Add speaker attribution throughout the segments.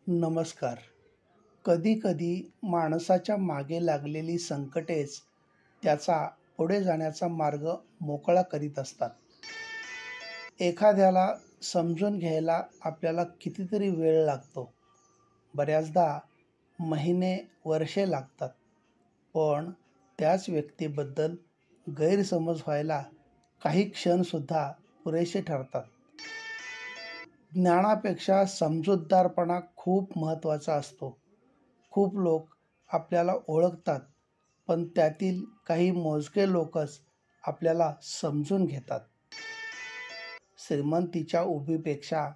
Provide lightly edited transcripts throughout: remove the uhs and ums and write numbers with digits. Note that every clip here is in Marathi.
Speaker 1: नमस्कार. कधी-कधी माणसाच्या मागे लागलेली संकटेच त्याचा पुढे जाण्याचा मार्ग मोकळा करीत असतात. एखाद्याला समजून घ्यायला आपल्याला कितीतरी वेळ लागतो. बऱ्याचदा महिने, वर्षे लागतात. पण त्याच व्यक्तीबद्दल गैरसमज व्हायला काही क्षणसुद्धा पुरेसे ठरतात. ज्ञानापेक्षा समजूतदारपणा खूप महत्त्वाचा असतो. खूप लोक आपल्याला ओळखतात, पण त्यातील काही मोजके लोकच आपल्याला समजून घेतात. श्रीमंतीच्या उभीपेक्षा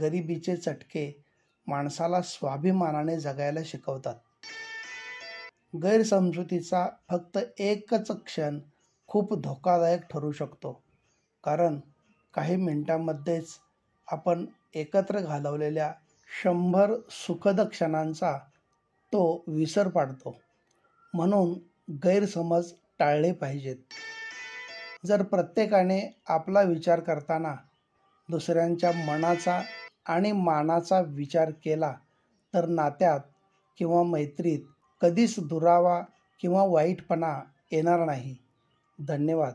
Speaker 1: गरिबीचे चटके माणसाला स्वाभिमानाने जगायला शिकवतात. गैरसमजुतीचा फक्त एकच क्षण खूप धोकादायक ठरू शकतो, कारण काही मिनिटांमध्येच आपण एकत्र घालवलेल्या 100 सुखद क्षणांचा तो विसर पाडतो. म्हणून गैरसमज टाळले पाहिजेत. जर प्रत्येकाने आपला विचार करताना दुसऱ्यांच्या मनाचा आणि मानाचा विचार केला, तर नात्यात किंवा मैत्रीत कधीच दुरावा किंवा वाईटपणा येणार नाही. धन्यवाद.